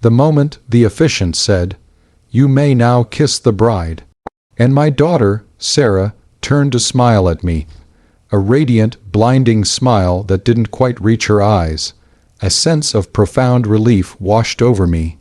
The moment the officiant said, "You may now kiss the bride," and my daughter, Sarah, turned to smile at me, a radiant, blinding smile that didn't quite reach her eyes, a sense of profound relief washed over me.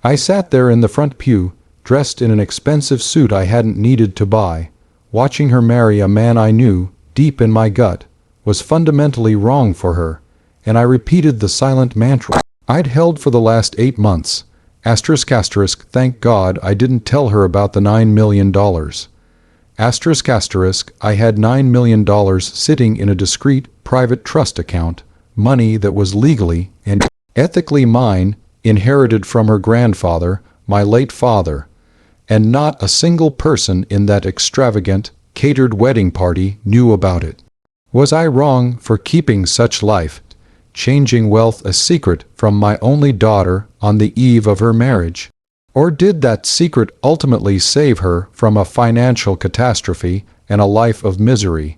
I sat there in the front pew, dressed in an expensive suit I hadn't needed to buy, watching her marry a man I knew, deep in my gut, was fundamentally wrong for her, and I repeated the silent mantra I'd held for the last 8 months. Asterisk asterisk, thank God I didn't tell her about the $9 million. Asterisk asterisk, I had $9 million sitting in a discreet, private trust account, money that was legally and ethically mine, inherited from her grandfather, my late father, and not a single person in that extravagant, catered wedding party knew about it. Was I wrong for keeping such life-changing wealth a secret from my only daughter on the eve of her marriage? Or did that secret ultimately save her from a financial catastrophe and a life of misery?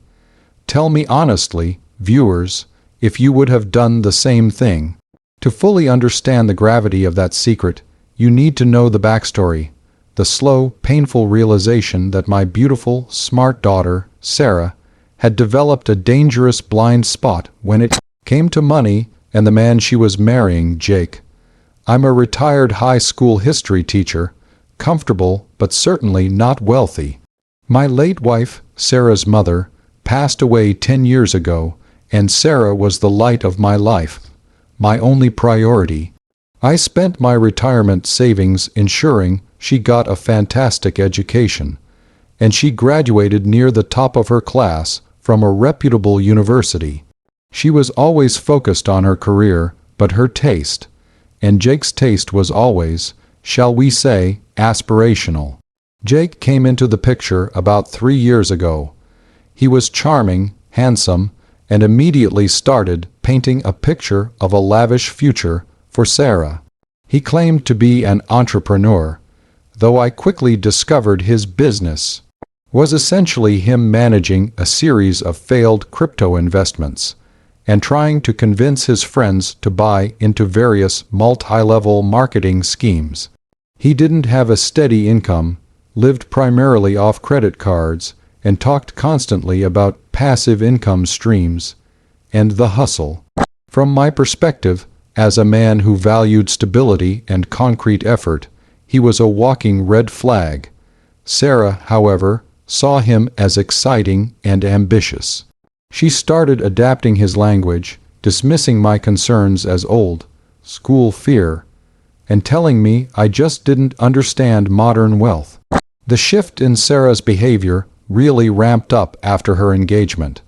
Tell me honestly, viewers, if you would have done the same thing. To fully understand the gravity of that secret, you need to know the backstory, the slow, painful realization that my beautiful, smart daughter, Sarah, had developed a dangerous blind spot when it came to money and the man she was marrying, Jake. I'm a retired high school history teacher, comfortable but certainly not wealthy. My late wife, Sarah's mother, passed away 10 years ago, and Sarah was the light of my life, my only priority. I spent my retirement savings ensuring she got a fantastic education, and she graduated near the top of her class from a reputable university. She was always focused on her career, but her taste, and Jake's taste was always, shall we say, aspirational. Jake came into the picture about 3 years ago. He was charming, handsome, and immediately started painting a picture of a lavish future for Sarah. He claimed to be an entrepreneur, though I quickly discovered his business was essentially him managing a series of failed crypto investments and trying to convince his friends to buy into various multi-level marketing schemes. He didn't have a steady income, lived primarily off credit cards, and talked constantly about passive income streams and the hustle. From my perspective, as a man who valued stability and concrete effort, he was a walking red flag. Sarah, however, saw him as exciting and ambitious. She started adapting his language, dismissing my concerns as old school fear, and telling me I just didn't understand modern wealth. The shift in Sarah's behavior really ramped up after her engagement.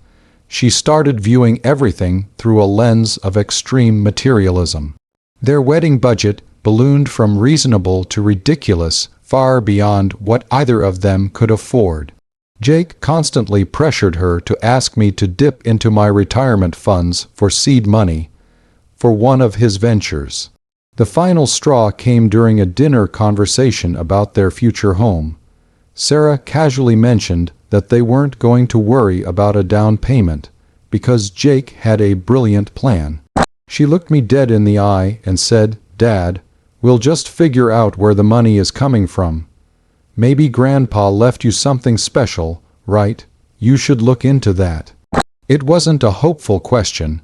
She started viewing everything through a lens of extreme materialism. Their wedding budget ballooned from reasonable to ridiculous, far beyond what either of them could afford. Jake constantly pressured her to ask me to dip into my retirement funds for seed money for one of his ventures. The final straw came during a dinner conversation about their future home. Sarah casually mentioned that they weren't going to worry about a down payment because Jake had a brilliant plan. She looked me dead in the eye and said, "Dad, we'll just figure out where the money is coming from. Maybe Grandpa left you something special, right? You should look into that." It wasn't a hopeful question.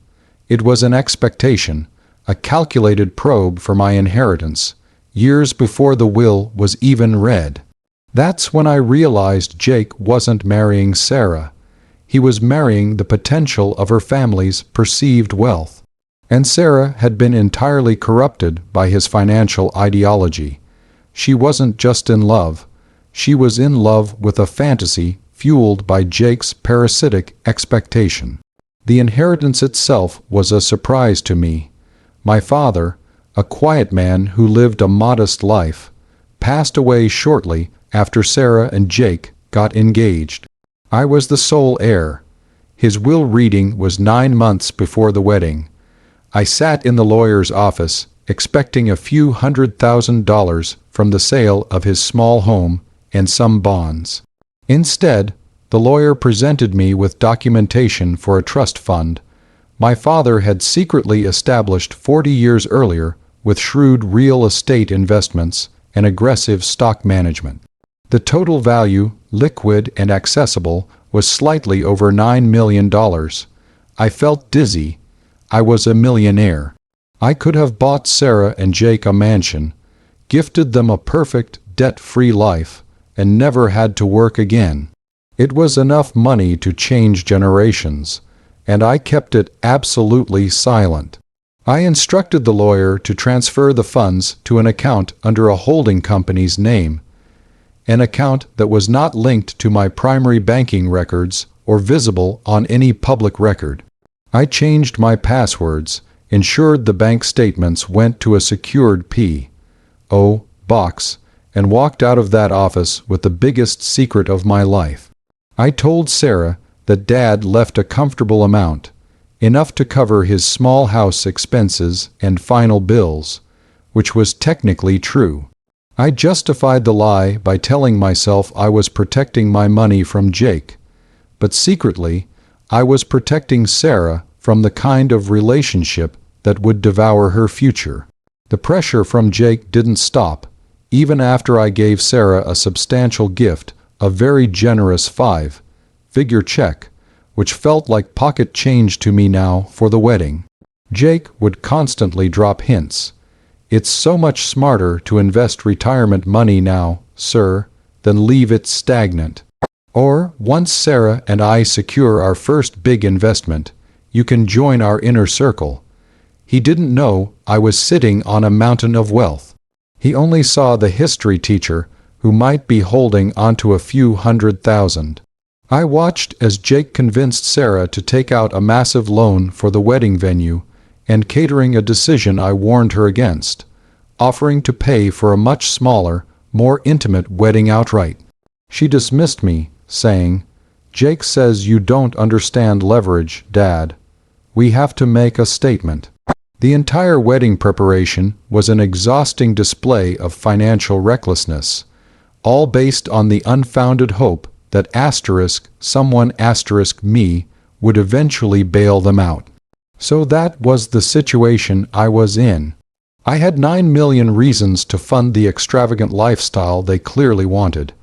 It was an expectation, a calculated probe for my inheritance, years before the will was even read. That's when I realized Jake wasn't marrying Sarah. He was marrying the potential of her family's perceived wealth. And Sarah had been entirely corrupted by his financial ideology. She wasn't just in love. She was in love with a fantasy fueled by Jake's parasitic expectation. The inheritance itself was a surprise to me. My father, a quiet man who lived a modest life, passed away shortly after Sarah and Jake got engaged. I was the sole heir. His will reading was 9 months before the wedding. I sat in the lawyer's office, expecting a few $100,000 from the sale of his small home and some bonds. Instead, the lawyer presented me with documentation for a trust fund my father had secretly established 40 years earlier with shrewd real estate investments and aggressive stock management. The total value, liquid and accessible, was slightly over $9 million. I felt dizzy. I was a millionaire. I could have bought Sarah and Jake a mansion, gifted them a perfect, debt-free life, and never had to work again. It was enough money to change generations, and I kept it absolutely silent. I instructed the lawyer to transfer the funds to an account under a holding company's name, an account that was not linked to my primary banking records or visible on any public record. I changed my passwords, ensured the bank statements went to a secured P.O. box, and walked out of that office with the biggest secret of my life. I told Sarah that Dad left a comfortable amount, enough to cover his small house expenses and final bills, which was technically true. I justified the lie by telling myself I was protecting my money from Jake, but secretly, I was protecting Sarah from the kind of relationship that would devour her future. The pressure from Jake didn't stop, even after I gave Sarah a substantial gift, a very generous 5-figure check, which felt like pocket change to me now for the wedding. Jake would constantly drop hints. "It's so much smarter to invest retirement money now, sir, than leave it stagnant." Or, "Once Sarah and I secure our first big investment, you can join our inner circle." He didn't know I was sitting on a mountain of wealth. He only saw the history teacher who might be holding onto a few $100,000. I watched as Jake convinced Sarah to take out a massive loan for the wedding venue and catering, a decision I warned her against, offering to pay for a much smaller, more intimate wedding outright. She dismissed me, saying, "Jake says you don't understand leverage, Dad. We have to make a statement." The entire wedding preparation was an exhausting display of financial recklessness, all based on the unfounded hope that someone me would eventually bail them out. So that was the situation I was in. I had 9 million reasons to fund the extravagant lifestyle they clearly wanted,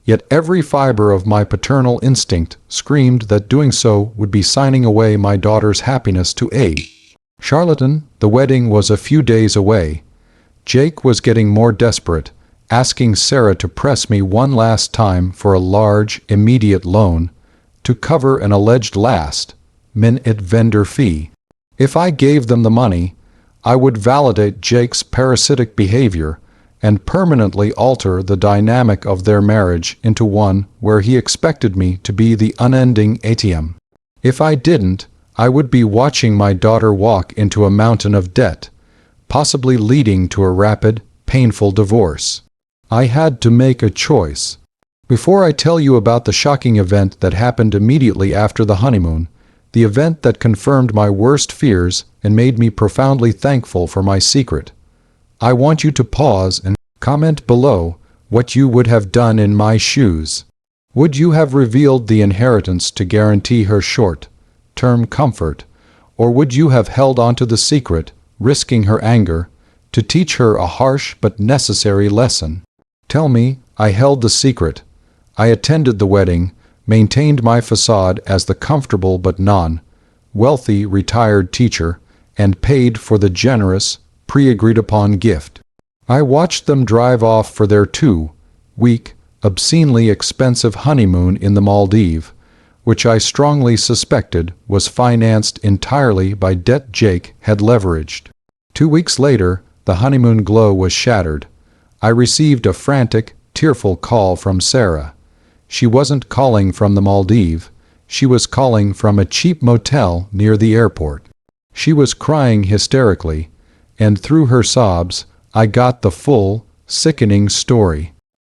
yet every fiber of my paternal instinct screamed that doing so would be signing away my daughter's happiness to a charlatan. The wedding was a few days away. Jake was getting more desperate, asking Sarah to press me one last time for a large, immediate loan to cover an alleged last-minute vendor fee. If I gave them the money, I would validate Jake's parasitic behavior and permanently alter the dynamic of their marriage into one where he expected me to be the unending ATM. If I didn't, I would be watching my daughter walk into a mountain of debt, possibly leading to a rapid, painful divorce. I had to make a choice. Before I tell you about the shocking event that happened immediately after the honeymoon, the event that confirmed my worst fears and made me profoundly thankful for my secret, I want you to pause and comment below what you would have done in my shoes. Would you have revealed the inheritance to guarantee her short-term comfort, or would you have held onto the secret, risking her anger, to teach her a harsh but necessary lesson? Tell me. I held the secret. I attended the wedding, maintained my facade as the comfortable but non-wealthy retired teacher, and paid for the generous, pre-agreed-upon gift. I watched them drive off for their 2-week, obscenely expensive honeymoon in the Maldives, which I strongly suspected was financed entirely by debt Jake had leveraged. 2 weeks later, the honeymoon glow was shattered. I received a frantic, tearful call from Sarah. She wasn't calling from the Maldives. She was calling from a cheap motel near the airport. She was crying hysterically, and through her sobs, I got the full, sickening story.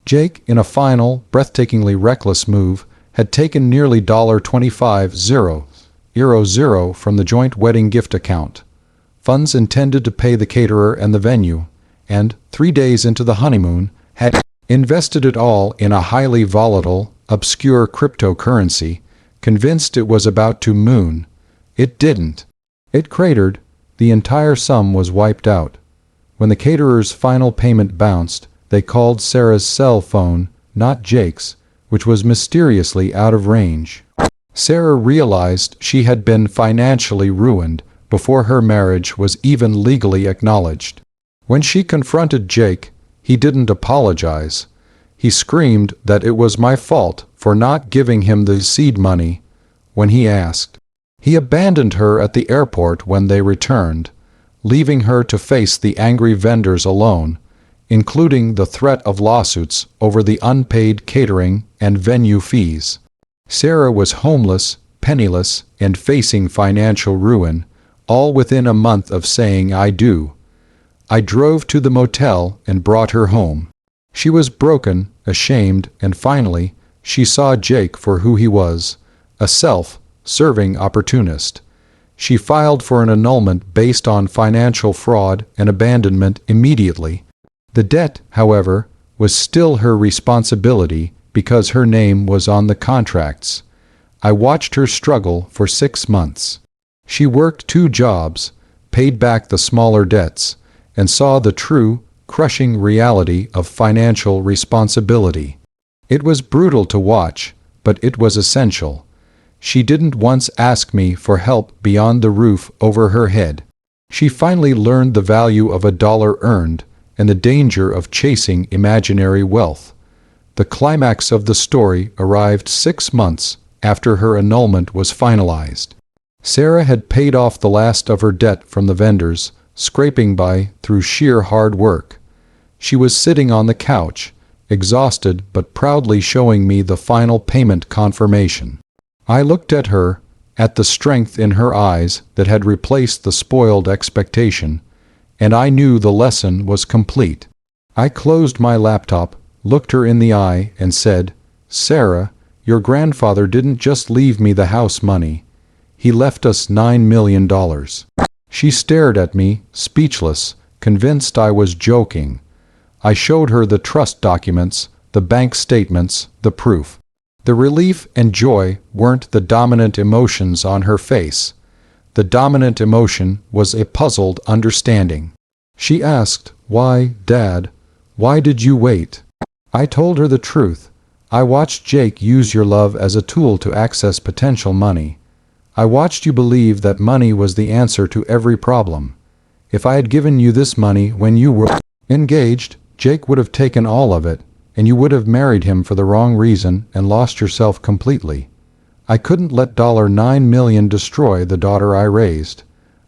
Jake, in a final, breathtakingly reckless move, had taken nearly $25,000 from the joint wedding gift account, funds intended to pay the caterer and the venue, and, 3 days into the honeymoon, had invested it all in a highly volatile, obscure cryptocurrency, convinced it was about to moon. It didn't. It cratered. The entire sum was wiped out. When the caterer's final payment bounced, they called Sarah's cell phone, not Jake's, which was mysteriously out of range. Sarah realized she had been financially ruined before her marriage was even legally acknowledged. When she confronted Jake, he didn't apologize. He screamed that it was my fault for not giving him the seed money when he asked. He abandoned her at the airport when they returned, leaving her to face the angry vendors alone, including the threat of lawsuits over the unpaid catering and venue fees. Sarah was homeless, penniless, and facing financial ruin, all within a month of saying "I do." I drove to the motel and brought her home. She was broken, ashamed, and finally, she saw Jake for who he was, a self-serving opportunist. She filed for an annulment based on financial fraud and abandonment immediately. The debt, however, was still her responsibility because her name was on the contracts. I watched her struggle for 6 months. She worked 2 jobs, paid back the smaller debts, and saw the true, crushing reality of financial responsibility. It was brutal to watch, but it was essential. She didn't once ask me for help beyond the roof over her head. She finally learned the value of a dollar earned and the danger of chasing imaginary wealth. The climax of the story arrived 6 months after her annulment was finalized. Sarah had paid off the last of her debt from the vendors, scraping by through sheer hard work. She was sitting on the couch, exhausted but proudly showing me the final payment confirmation. I looked at her, at the strength in her eyes that had replaced the spoiled expectation, and I knew the lesson was complete. I closed my laptop, looked her in the eye, and said, "Sarah, your grandfather didn't just leave me the house money. He left us $9 million. She stared at me, speechless, convinced I was joking. I showed her the trust documents, the bank statements, the proof. The relief and joy weren't the dominant emotions on her face. The dominant emotion was a puzzled understanding. She asked, "Why, Dad? Why did you wait?" I told her the truth. I watched Jake use your love as a tool to access potential money. I watched you believe that money was the answer to every problem. If I had given you this money when you were engaged, Jake would have taken all of it, and you would have married him for the wrong reason and lost yourself completely. I couldn't let $9 million destroy the daughter I raised.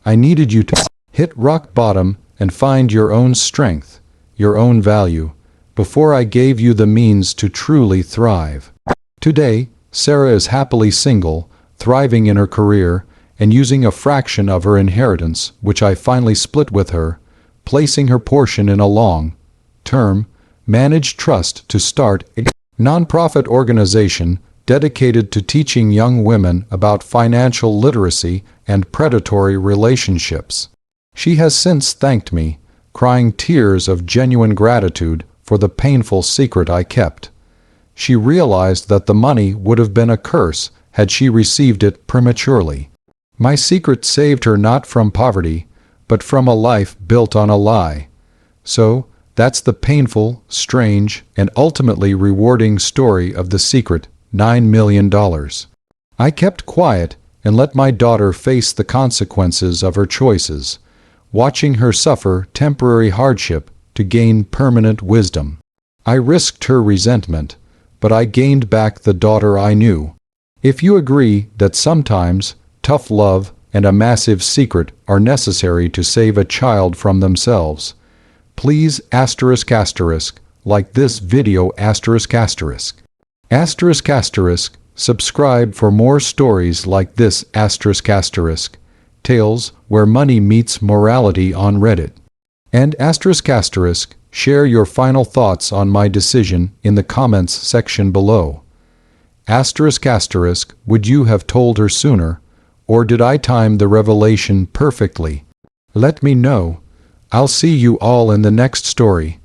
I needed you to hit rock bottom and find your own strength, your own value, before I gave you the means to truly thrive. Today, Sarah is happily single, thriving in her career, and using a fraction of her inheritance, which I finally split with her, placing her portion in a long-term, managed trust to start a nonprofit organization dedicated to teaching young women about financial literacy and predatory relationships. She has since thanked me, crying tears of genuine gratitude for the painful secret I kept. She realized that the money would have been a curse had she received it prematurely. My secret saved her not from poverty, but from a life built on a lie. So, that's the painful, strange, and ultimately rewarding story of the secret $9 million. I kept quiet and let my daughter face the consequences of her choices, watching her suffer temporary hardship to gain permanent wisdom. I risked her resentment, but I gained back the daughter I knew. If you agree that sometimes tough love and a massive secret are necessary to save a child from themselves, please ***, like this video ***. Subscribe for more stories like this ***, tales where money meets morality on Reddit. And ***, share your final thoughts on my decision in the comments section below. ***, would you have told her sooner, or did I time the revelation perfectly? Let me know. I'll see you all in the next story.